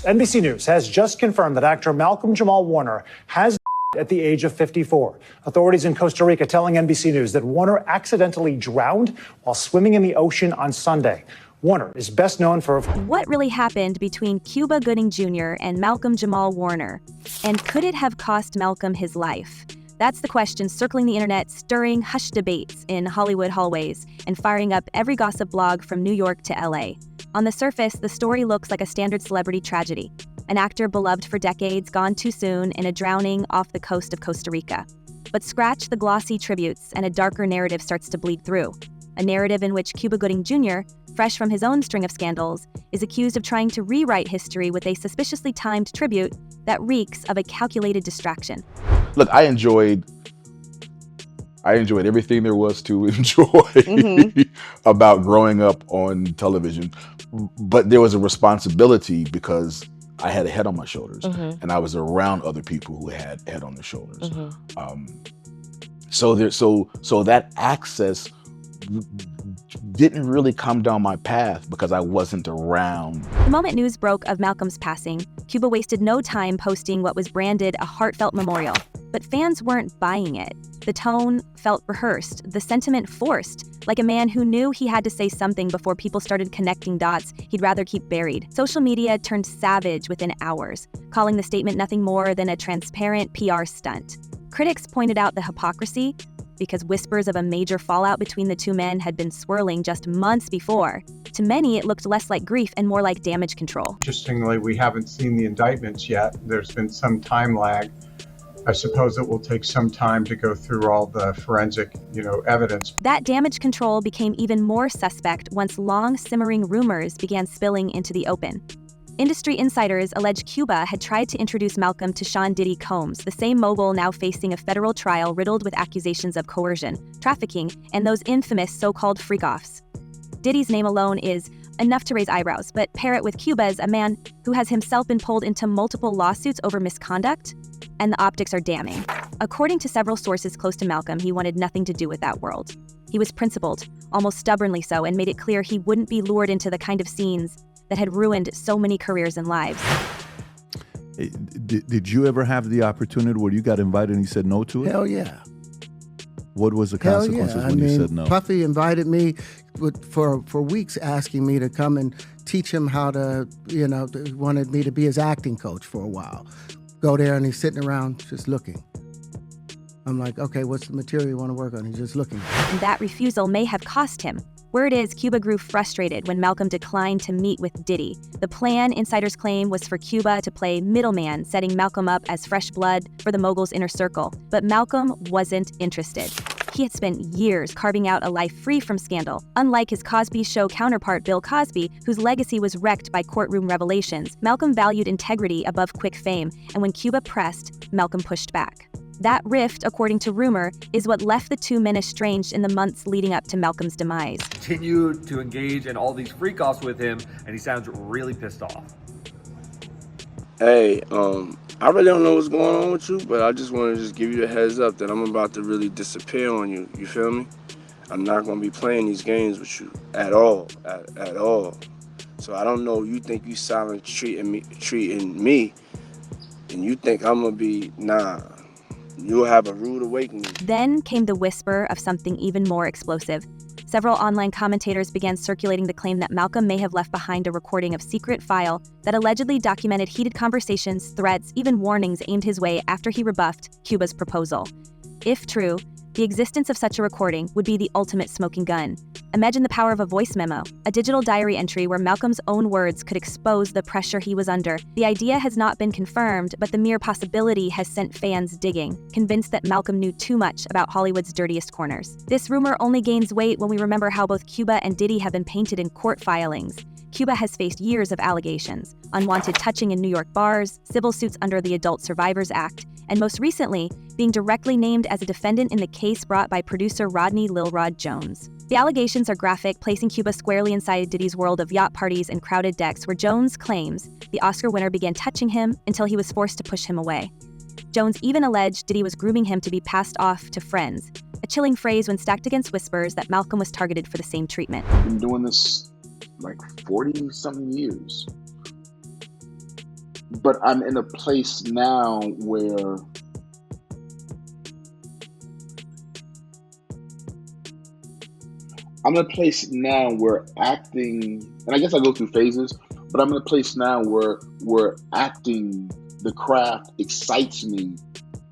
NBC News has just confirmed that actor Malcolm-Jamal-Warner has at the age of 54. Authorities in Costa Rica telling NBC News that Warner accidentally drowned while swimming in the ocean on Sunday. Warner is best known for... What really happened between Cuba Gooding Jr. and Malcolm-Jamal-Warner? And could it have cost Malcolm his life? That's the question circling the internet, stirring hushed debates in Hollywood hallways and firing up every gossip blog from New York to LA. On the surface, the story looks like a standard celebrity tragedy. An actor beloved for decades gone too soon in a drowning off the coast of Costa Rica. But scratch the glossy tributes and a darker narrative starts to bleed through. A narrative in which Cuba Gooding Jr., fresh from his own string of scandals, is accused of trying to rewrite history with a suspiciously timed tribute that reeks of a calculated distraction. Look, I enjoyed everything there was to enjoy about growing up on television, but there was a responsibility because I had a head on my shoulders and I was around other people who had head on their shoulders. So that access didn't really come down my path because I wasn't around. The moment news broke of Malcolm's passing, Cuba wasted no time posting what was branded a heartfelt memorial. But fans weren't buying it. The tone felt rehearsed, the sentiment forced, like a man who knew he had to say something before people started connecting dots he'd rather keep buried. Social media turned savage within hours, calling the statement nothing more than a transparent PR stunt. Critics pointed out the hypocrisy, because whispers of a major fallout between the two men had been swirling just months before. To many, it looked less like grief and more like damage control. Interestingly, we haven't seen the indictments yet. There's been some time lag. I suppose it will take some time to go through all the forensic, evidence. That damage control became even more suspect once long simmering rumors began spilling into the open. Industry insiders allege Cuba had tried to introduce Malcolm to Sean Diddy Combs, the same mogul now facing a federal trial riddled with accusations of coercion, trafficking, and those infamous so-called freak-offs. Diddy's name alone is enough to raise eyebrows, but pair it with Cuba's, a man who has himself been pulled into multiple lawsuits over misconduct, and the optics are damning. According to several sources close to Malcolm, he wanted nothing to do with that world. He was principled, almost stubbornly so, and made it clear he wouldn't be lured into the kind of scenes that had ruined so many careers and lives. Did you ever have the opportunity where you got invited and you said no to it? Hell yeah. What was the consequences when you said no? Puffy invited me for weeks, asking me to come and teach him how to, wanted me to be his acting coach for a while. Go there and he's sitting around just looking. I'm like, okay, what's the material you want to work on? He's just looking. And that refusal may have cost him. Word is, Cuba grew frustrated when Malcolm declined to meet with Diddy. The plan, insiders claim, was for Cuba to play middleman, setting Malcolm up as fresh blood for the mogul's inner circle. But Malcolm wasn't interested. He had spent years carving out a life free from scandal. Unlike his Cosby Show counterpart Bill Cosby, whose legacy was wrecked by courtroom revelations, Malcolm valued integrity above quick fame, and when Cuba pressed, Malcolm pushed back. That rift, according to rumor, is what left the two men estranged in the months leading up to Malcolm's demise. Continued to engage in all these freak-offs with him, and he sounds really pissed off. Hey, I really don't know what's going on with you, but I just want to just give you a heads up that I'm about to really disappear on you. You feel me? I'm not going to be playing these games with you at all, at all. So I don't know, you think you silent treating me, and you think I'm going to be, nah. You'll have a rude awakening. Then came the whisper of something even more explosive. Several online commentators began circulating the claim that Malcolm may have left behind a recording of secret file that allegedly documented heated conversations, threats, even warnings aimed his way after he rebuffed Cuba's proposal. If true, the existence of such a recording would be the ultimate smoking gun. Imagine the power of a voice memo, a digital diary entry where Malcolm's own words could expose the pressure he was under. The idea has not been confirmed, but the mere possibility has sent fans digging, convinced that Malcolm knew too much about Hollywood's dirtiest corners. This rumor only gains weight when we remember how both Cuba and Diddy have been painted in court filings. Cuba has faced years of allegations, unwanted touching in New York bars, civil suits under the Adult Survivors Act, and most recently, being directly named as a defendant in the case brought by producer Rodney Lil Rod Jones. The allegations are graphic, placing Cuba squarely inside Diddy's world of yacht parties and crowded decks, where Jones claims the Oscar winner began touching him until he was forced to push him away. Jones even alleged Diddy was grooming him to be passed off to friends, a chilling phrase when stacked against whispers that Malcolm was targeted for the same treatment. I've been doing this like 40-something years. But I'm in a place now where acting, and I guess I go through phases, but I'm in a place now where acting, the craft, excites me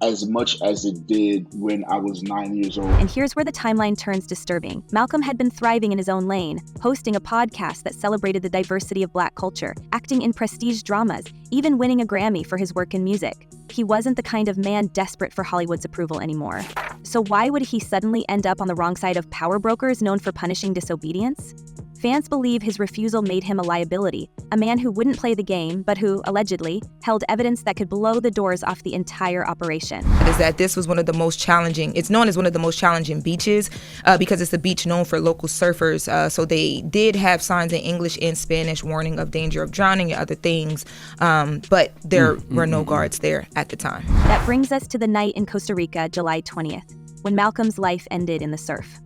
as much as it did when I was 9 years old. And here's where the timeline turns disturbing. Malcolm had been thriving in his own lane, hosting a podcast that celebrated the diversity of Black culture, acting in prestige dramas, even winning a Grammy for his work in music. He wasn't the kind of man desperate for Hollywood's approval anymore. So why would he suddenly end up on the wrong side of power brokers known for punishing disobedience? Fans believe his refusal made him a liability, a man who wouldn't play the game, but who, allegedly, held evidence that could blow the doors off the entire operation. Is that this was one of the most challenging, it's known as one of the most challenging beaches because it's a beach known for local surfers. So they did have signs in English and Spanish warning of danger of drowning and other things, but there were no guards there at the time. That brings us to the night in Costa Rica, July 20th, when Malcolm's life ended in the surf.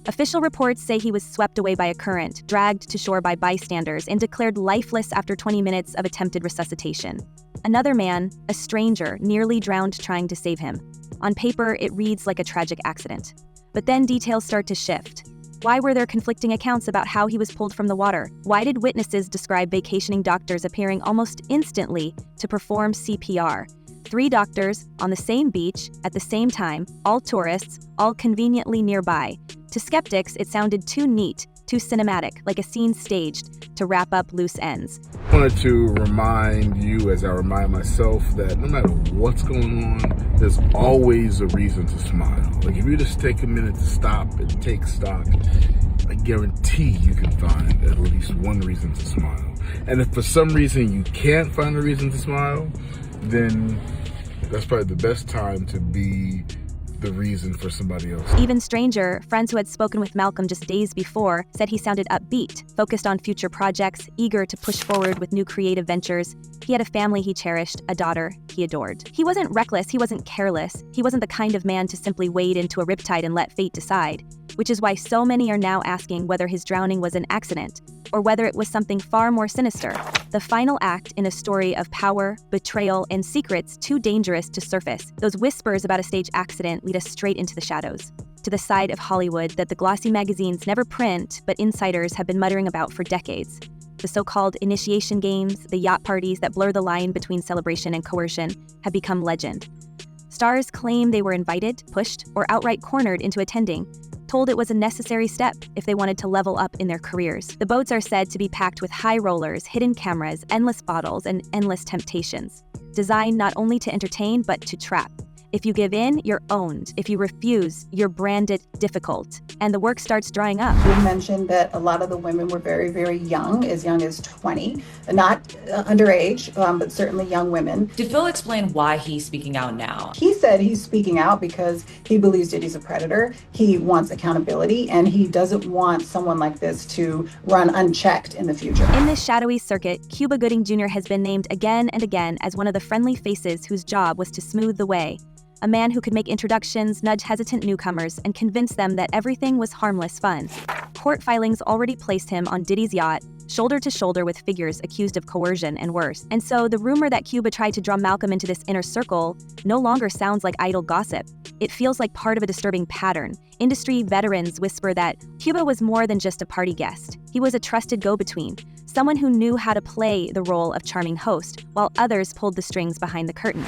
Official reports say he was swept away by a current, dragged to shore by bystanders, and declared lifeless after 20 minutes of attempted resuscitation. Another man, a stranger, nearly drowned trying to save him. On paper, it reads like a tragic accident. But then details start to shift. Why were there conflicting accounts about how he was pulled from the water? Why did witnesses describe vacationing doctors appearing almost instantly to perform CPR? 3 doctors on the same beach at the same time, all tourists, all conveniently nearby. To skeptics, it sounded too neat, too cinematic, like a scene staged to wrap up loose ends. I wanted to remind you, as I remind myself, that no matter what's going on, there's always a reason to smile. Like if you just take a minute to stop and take stock, I guarantee you can find at least one reason to smile. And if for some reason you can't find a reason to smile, then that's probably the best time to be the reason for somebody else. Even stranger, friends who had spoken with Malcolm just days before said he sounded upbeat, focused on future projects, eager to push forward with new creative ventures. He had a family he cherished, a daughter he adored. He wasn't reckless, he wasn't careless. He wasn't the kind of man to simply wade into a riptide and let fate decide, which is why so many are now asking whether his drowning was an accident or whether it was something far more sinister. The final act in a story of power, betrayal, and secrets too dangerous to surface. Those whispers about a stage accident lead us straight into the shadows, to the side of Hollywood that the glossy magazines never print, but insiders have been muttering about for decades. The so-called initiation games, the yacht parties that blur the line between celebration and coercion, have become legend. Stars claim they were invited, pushed, or outright cornered into attending, told it was a necessary step if they wanted to level up in their careers. The boats are said to be packed with high rollers, hidden cameras, endless bottles, and endless temptations, designed not only to entertain but to trap. If you give in, you're owned. If you refuse, you're branded difficult. And the work starts drying up. You mentioned that a lot of the women were very, very young as 20. Not underage, but certainly young women. Did Phil explain why he's speaking out now? He said he's speaking out because he believes Diddy's a predator. He wants accountability, and he doesn't want someone like this to run unchecked in the future. In this shadowy circuit, Cuba Gooding Jr. has been named again and again as one of the friendly faces whose job was to smooth the way. A man who could make introductions, nudge hesitant newcomers, and convince them that everything was harmless fun. Court filings already placed him on Diddy's yacht, shoulder to shoulder with figures accused of coercion and worse. And so the rumor that Cuba tried to draw Malcolm into this inner circle no longer sounds like idle gossip. It feels like part of a disturbing pattern. Industry veterans whisper that Cuba was more than just a party guest. He was a trusted go-between, someone who knew how to play the role of charming host, while others pulled the strings behind the curtain.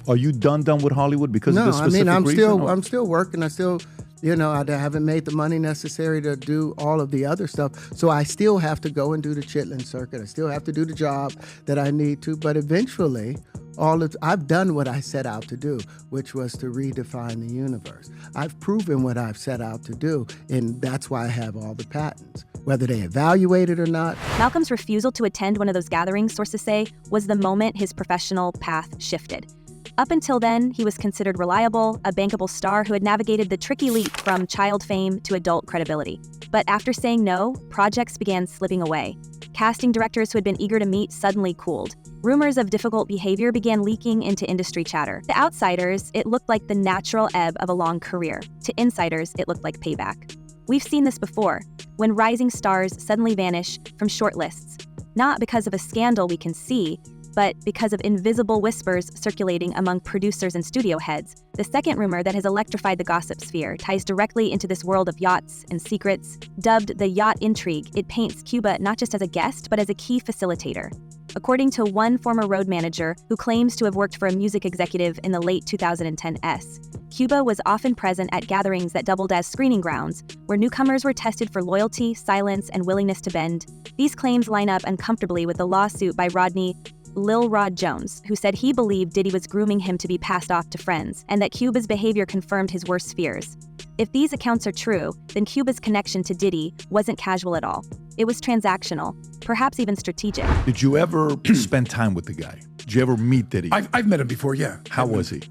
Are you done with Hollywood because of this specific reason? I'm still working. I still, I haven't made the money necessary to do all of the other stuff. So I still have to go and do the chitlin circuit. I still have to do the job that I need to. But eventually, I've done what I set out to do, which was to redefine the universe. I've proven what I've set out to do, and that's why I have all the patents. Whether they evaluate it or not. Malcolm's refusal to attend one of those gatherings, sources say, was the moment his professional path shifted. Up until then, he was considered reliable, a bankable star who had navigated the tricky leap from child fame to adult credibility. But after saying no, projects began slipping away. Casting directors who had been eager to meet suddenly cooled. Rumors of difficult behavior began leaking into industry chatter. To outsiders, it looked like the natural ebb of a long career. To insiders, it looked like payback. We've seen this before, when rising stars suddenly vanish from shortlists, not because of a scandal we can see, But because of invisible whispers circulating among producers and studio heads, the second rumor that has electrified the gossip sphere ties directly into this world of yachts and secrets. Dubbed the yacht intrigue, it paints Cuba not just as a guest, but as a key facilitator. According to one former road manager who claims to have worked for a music executive in the late 2010s, Cuba was often present at gatherings that doubled as screening grounds, where newcomers were tested for loyalty, silence, and willingness to bend. These claims line up uncomfortably with the lawsuit by Rodney Lil Rod Jones, who said he believed Diddy was grooming him to be passed off to friends, and that Cuba's behavior confirmed his worst fears. If these accounts are true, then Cuba's connection to Diddy wasn't casual at all. It was transactional, perhaps even strategic. Did you ever spend time with the guy? Did you ever meet Diddy? I've met him before, yeah. How was he?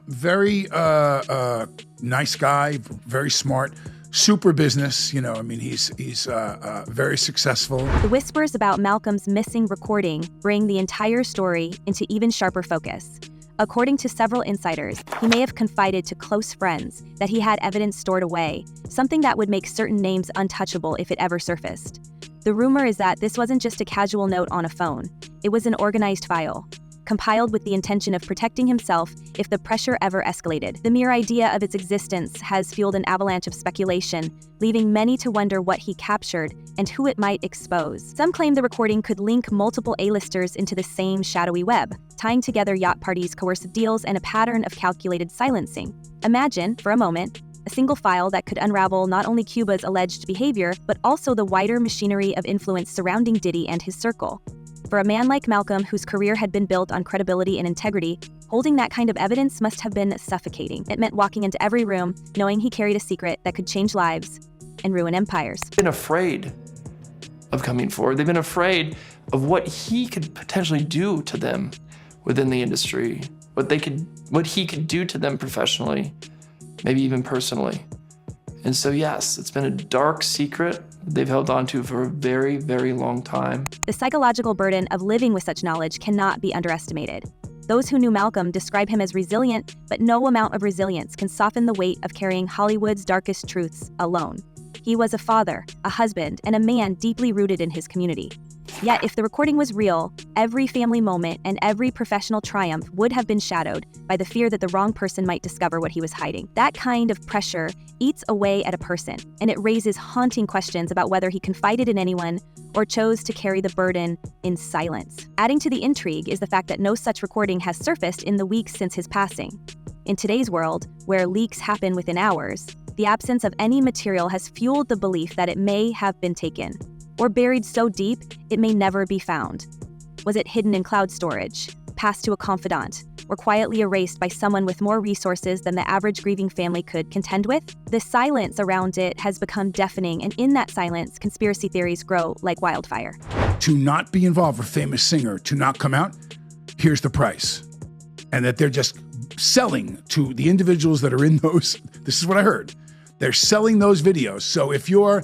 Very nice guy, very smart, super business. You know, I mean, he's very successful. The whispers about Malcolm's missing recording bring the entire story into even sharper focus. According to several insiders, he may have confided to close friends that he had evidence stored away, something that would make certain names untouchable if it ever surfaced. The rumor is that this wasn't just a casual note on a phone. It was an organized file, compiled with the intention of protecting himself if the pressure ever escalated. The mere idea of its existence has fueled an avalanche of speculation, leaving many to wonder what he captured and who it might expose. Some claim the recording could link multiple A-listers into the same shadowy web, tying together yacht parties, coercive deals, and a pattern of calculated silencing. Imagine, for a moment, a single file that could unravel not only Cuba's alleged behavior, but also the wider machinery of influence surrounding Diddy and his circle. For a man like Malcolm, whose career had been built on credibility and integrity, holding that kind of evidence must have been suffocating. It meant walking into every room, knowing he carried a secret that could change lives and ruin empires. They've been afraid of coming forward. They've been afraid of what he could potentially do to them within the industry, what he could do to them professionally, maybe even personally. And so yes, it's been a dark secret they've held on to for a very, very long time. The psychological burden of living with such knowledge cannot be underestimated. Those who knew Malcolm describe him as resilient, but no amount of resilience can soften the weight of carrying Hollywood's darkest truths alone. He was a father, a husband, and a man deeply rooted in his community. Yet, if the recording was real, every family moment and every professional triumph would have been shadowed by the fear that the wrong person might discover what he was hiding. That kind of pressure eats away at a person, and it raises haunting questions about whether he confided in anyone or chose to carry the burden in silence. Adding to the intrigue is the fact that no such recording has surfaced in the weeks since his passing. In today's world, where leaks happen within hours, the absence of any material has fueled the belief that it may have been taken, or buried so deep it may never be found. Was it hidden in cloud storage, passed to a confidant, or quietly erased by someone with more resources than the average grieving family could contend with? The silence around it has become deafening, and in that silence, conspiracy theories grow like wildfire. To not be involved with a famous singer, to not come out, here's the price. And that they're just selling to the individuals that are in those, this is what I heard, they're selling those videos. So if you're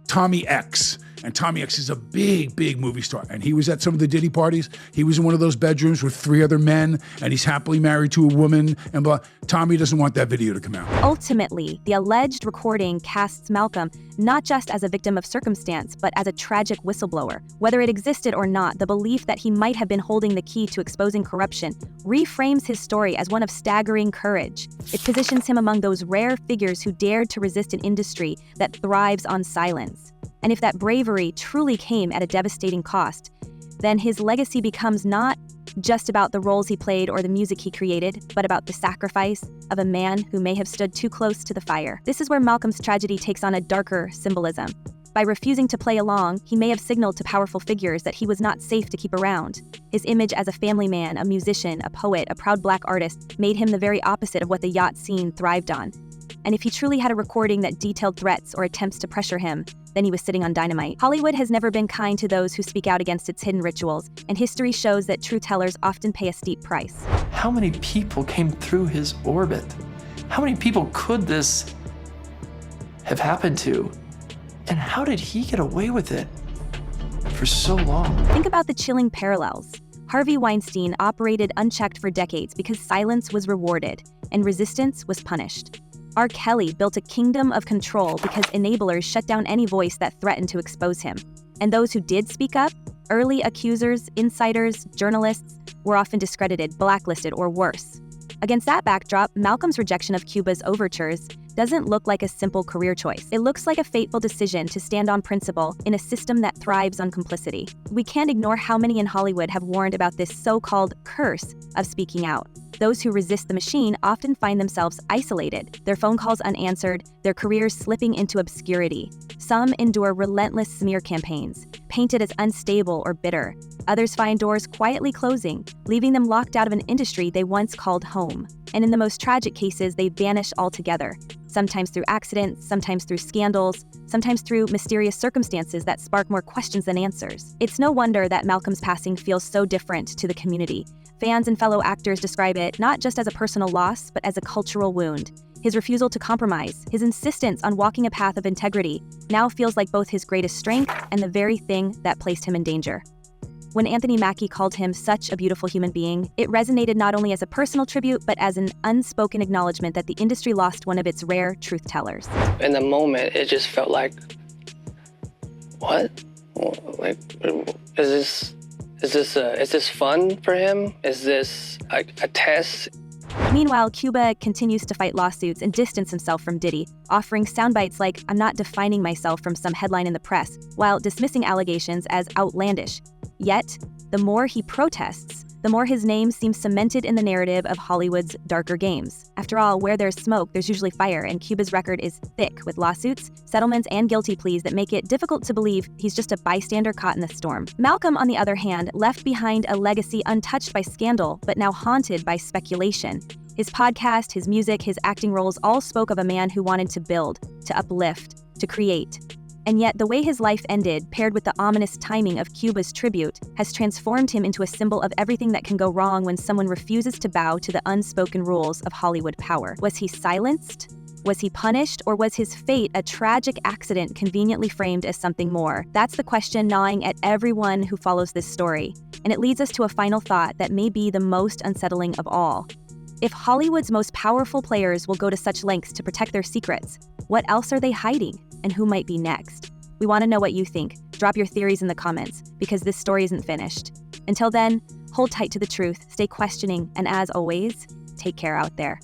Tommy X, and Tommy X is a big, big movie star. And he was at some of the Diddy parties. He was in one of those bedrooms with 3 other men, and he's happily married to a woman, and blah. Tommy doesn't want that video to come out. Ultimately, the alleged recording casts Malcolm not just as a victim of circumstance, but as a tragic whistleblower. Whether it existed or not, the belief that he might have been holding the key to exposing corruption reframes his story as one of staggering courage. It positions him among those rare figures who dared to resist an industry that thrives on silence. And if that bravery truly came at a devastating cost, then his legacy becomes not just about the roles he played or the music he created, but about the sacrifice of a man who may have stood too close to the fire. This is where Malcolm's tragedy takes on a darker symbolism. By refusing to play along, he may have signaled to powerful figures that he was not safe to keep around. His image as a family man, a musician, a poet, a proud Black artist made him the very opposite of what the yacht scene thrived on. And if he truly had a recording that detailed threats or attempts to pressure him, then he was sitting on dynamite. Hollywood has never been kind to those who speak out against its hidden rituals, and history shows that truth tellers often pay a steep price. How many people came through his orbit? How many people could this have happened to? And how did he get away with it for so long? Think about the chilling parallels. Harvey Weinstein operated unchecked for decades because silence was rewarded and resistance was punished. R. Kelly built a kingdom of control because enablers shut down any voice that threatened to expose him. And those who did speak up Early accusers, insiders, journalists were often discredited, blacklisted, or worse. Against that backdrop, Malcolm's rejection of Cuba's overtures doesn't look like a simple career choice. It looks like a fateful decision to stand on principle in a system that thrives on complicity. We can't ignore how many in Hollywood have warned about this so-called curse of speaking out. Those who resist the machine often find themselves isolated, their phone calls unanswered, their careers slipping into obscurity. Some endure relentless smear campaigns, painted as unstable or bitter. Others find doors quietly closing, leaving them locked out of an industry they once called home. And in the most tragic cases, they vanish altogether, sometimes through accidents, sometimes through scandals, sometimes through mysterious circumstances that spark more questions than answers. It's no wonder that Malcolm's passing feels so different to the community. Fans and fellow actors describe it not just as a personal loss, but as a cultural wound. His refusal to compromise, his insistence on walking a path of integrity, now feels like both his greatest strength and the very thing that placed him in danger. When Anthony Mackie called him such a beautiful human being, it resonated not only as a personal tribute, but as an unspoken acknowledgement that the industry lost one of its rare truth tellers. In the moment, it just felt like, what? Like, is this fun for him? Is this a test? Meanwhile, Cuba continues to fight lawsuits and distance himself from Diddy, offering soundbites like, "I'm not defining myself from some headline in the press," while dismissing allegations as outlandish. Yet, the more he protests, the more his name seems cemented in the narrative of Hollywood's darker games. After all, where there's smoke, there's usually fire, and Cuba's record is thick with lawsuits, settlements, and guilty pleas that make it difficult to believe he's just a bystander caught in the storm. Malcolm, on the other hand, left behind a legacy untouched by scandal, but now haunted by speculation. His podcast, his music, his acting roles all spoke of a man who wanted to build, to uplift, to create. And yet, the way his life ended, paired with the ominous timing of Cuba's tribute, has transformed him into a symbol of everything that can go wrong when someone refuses to bow to the unspoken rules of Hollywood power. Was he silenced? Was he punished? Or was his fate a tragic accident conveniently framed as something more? That's the question gnawing at everyone who follows this story. And it leads us to a final thought that may be the most unsettling of all. If Hollywood's most powerful players will go to such lengths to protect their secrets, what else are they hiding? And who might be next? We want to know what you think. Drop your theories in the comments, because this story isn't finished. Until then, hold tight to the truth, stay questioning, and as always, take care out there.